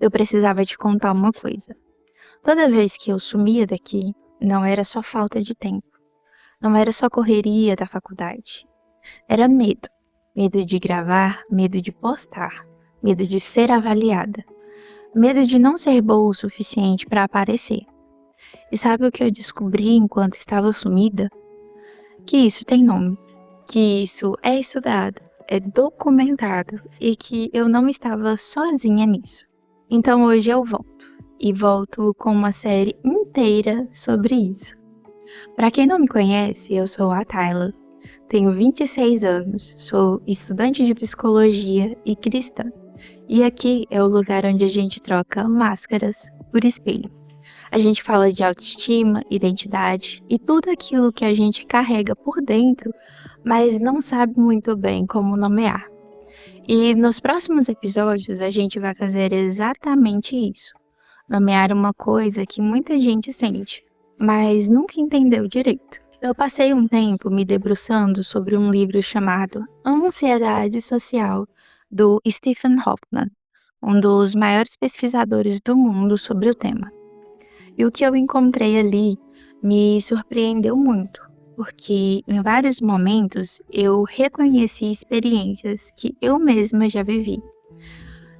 eu precisava te contar uma coisa. Toda vez que eu sumia daqui, não era só falta de tempo, não era só correria da faculdade. Era medo. Medo de gravar, medo de postar, medo de ser avaliada, medo de não ser boa o suficiente para aparecer. E sabe o que eu descobri enquanto estava sumida? Que isso tem nome, que isso é estudado, é documentado e que eu não estava sozinha nisso. Então hoje eu volto, e volto com uma série inteira sobre isso. Para quem não me conhece, eu sou a Tayla, tenho 26 anos, sou estudante de psicologia e cristã. E aqui é o lugar onde a gente troca máscaras por espelho. A gente fala de autoestima, identidade e tudo aquilo que a gente carrega por dentro, mas não sabe muito bem como nomear. E nos próximos episódios a gente vai fazer exatamente isso. Nomear uma coisa que muita gente sente, mas nunca entendeu direito. Eu passei um tempo me debruçando sobre um livro chamado Ansiedade Social, do Stephen Hoffman, um dos maiores pesquisadores do mundo sobre o tema. E o que eu encontrei ali me surpreendeu muito, porque em vários momentos eu reconheci experiências que eu mesma já vivi.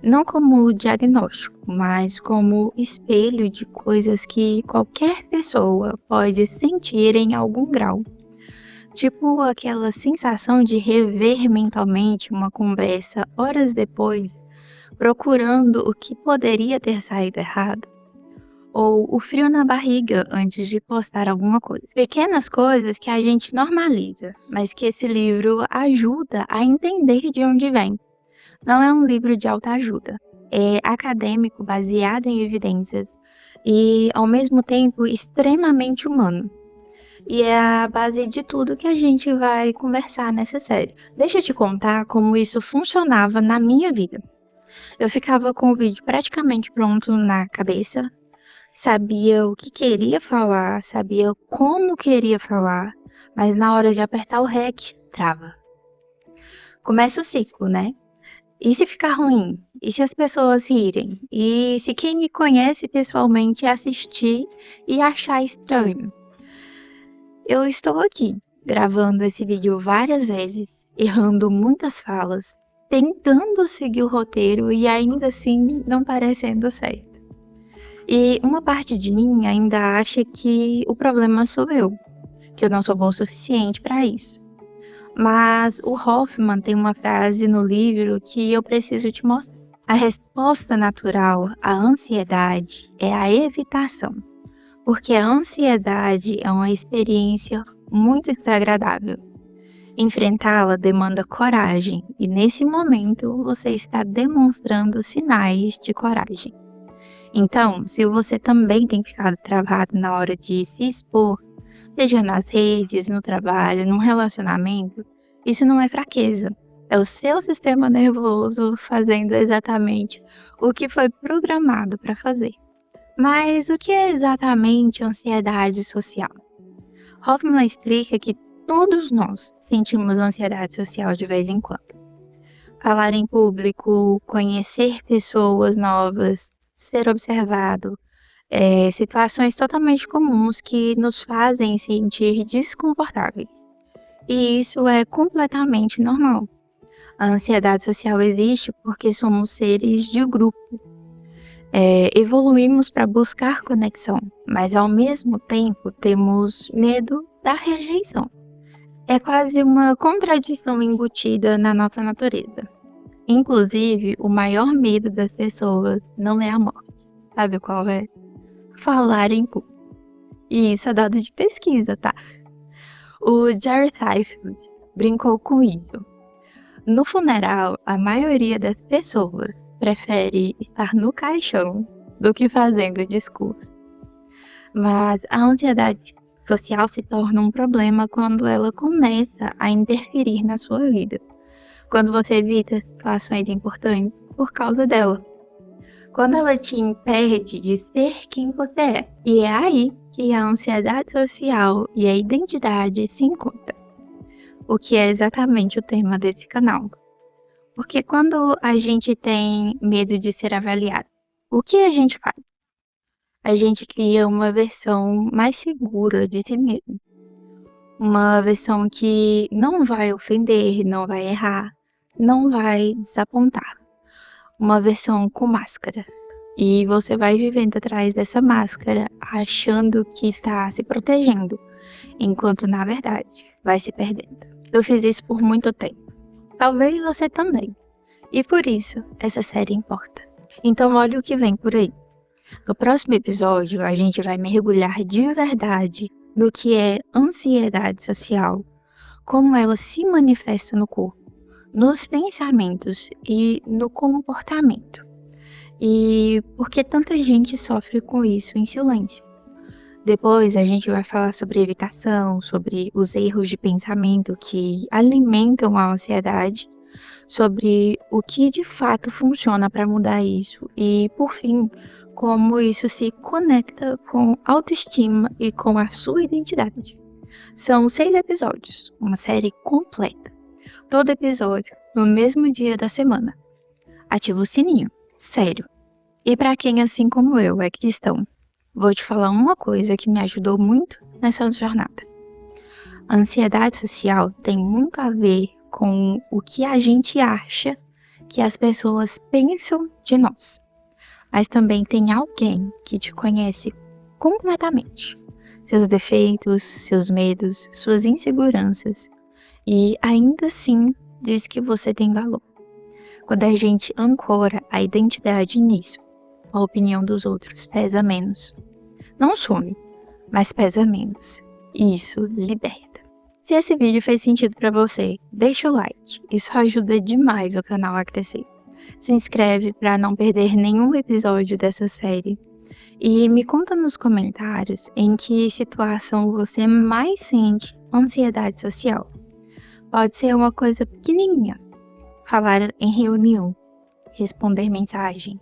Não como diagnóstico, mas como espelho de coisas que qualquer pessoa pode sentir em algum grau. Tipo aquela sensação de rever mentalmente uma conversa horas depois, procurando o que poderia ter saído errado. Ou o frio na barriga antes de postar alguma coisa. Pequenas coisas que a gente normaliza, mas que esse livro ajuda a entender de onde vem. Não é um livro de autoajuda, é acadêmico, baseado em evidências e, ao mesmo tempo, extremamente humano. E é a base de tudo que a gente vai conversar nessa série. Deixa eu te contar como isso funcionava na minha vida. Eu ficava com o vídeo praticamente pronto na cabeça, sabia o que queria falar, sabia como queria falar, mas na hora de apertar o REC, trava. Começa o ciclo, né? E se ficar ruim? E se as pessoas rirem? E se quem me conhece pessoalmente assistir e achar estranho? Eu estou aqui, gravando esse vídeo várias vezes, errando muitas falas, tentando seguir o roteiro e ainda assim não parecendo certo. E uma parte de mim ainda acha que o problema sou eu, que eu não sou bom o suficiente para isso. Mas o Hoffman tem uma frase no livro que eu preciso te mostrar. A resposta natural à ansiedade é a evitação, porque a ansiedade é uma experiência muito desagradável. Enfrentá-la demanda coragem, e nesse momento você está demonstrando sinais de coragem. Então, se você também tem ficado travado na hora de se expor, seja nas redes, no trabalho, num relacionamento, isso não é fraqueza. É o seu sistema nervoso fazendo exatamente o que foi programado para fazer. Mas o que é exatamente ansiedade social? Hoffman explica que todos nós sentimos ansiedade social de vez em quando. Falar em público, conhecer pessoas novas, ser observado, situações totalmente comuns que nos fazem sentir desconfortáveis. E isso é completamente normal. A ansiedade social existe porque somos seres de grupo. Evoluímos para buscar conexão, mas ao mesmo tempo temos medo da rejeição. É quase uma contradição embutida na nossa natureza. Inclusive, o maior medo das pessoas não é a morte. Sabe qual é? Falar em público. E isso é dado de pesquisa, tá? O Jerry Seinfeld brincou com isso. No funeral, a maioria das pessoas prefere estar no caixão do que fazendo discurso. Mas a ansiedade social se torna um problema quando ela começa a interferir na sua vida. Quando você evita situações importantes por causa dela. Quando ela te impede de ser quem você é. E é aí que a ansiedade social e a identidade se encontram. O que é exatamente o tema desse canal. Porque quando a gente tem medo de ser avaliado, o que a gente faz? A gente cria uma versão mais segura de si mesmo. Uma versão que não vai ofender, não vai errar, não vai desapontar. Uma versão com máscara. E você vai vivendo atrás dessa máscara, achando que está se protegendo, enquanto na verdade vai se perdendo. Eu fiz isso por muito tempo. Talvez você também. E por isso essa série importa. Então olha o que vem por aí. No próximo episódio, a gente vai mergulhar de verdade no que é ansiedade social, como ela se manifesta no corpo, nos pensamentos e no comportamento. E por que tanta gente sofre com isso em silêncio. Depois a gente vai falar sobre evitação, sobre os erros de pensamento que alimentam a ansiedade, sobre o que de fato funciona para mudar isso e, por fim, como isso se conecta com autoestima e com a sua identidade. São 6 episódios, uma série completa. Todo episódio no mesmo dia da semana. Ativa o sininho, sério. E para quem, assim como eu, é cristão, vou te falar uma coisa que me ajudou muito nessa jornada. A ansiedade social tem muito a ver com o que a gente acha que as pessoas pensam de nós. Mas também tem alguém que te conhece completamente. Seus defeitos, seus medos, suas inseguranças. E ainda assim diz que você tem valor. Quando a gente ancora a identidade nisso, a opinião dos outros pesa menos. Não some, mas pesa menos. E isso liberta. Se esse vídeo fez sentido para você, deixa o like. Isso ajuda demais o canal a crescer. Se inscreve para não perder nenhum episódio dessa série. E me conta nos comentários em que situação você mais sente ansiedade social. Pode ser uma coisa pequenininha. Falar em reunião, responder mensagem,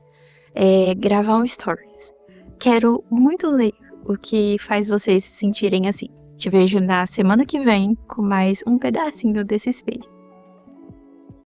gravar um stories. Quero muito ler o que faz vocês se sentirem assim. Te vejo na semana que vem com mais um pedacinho desse espelho.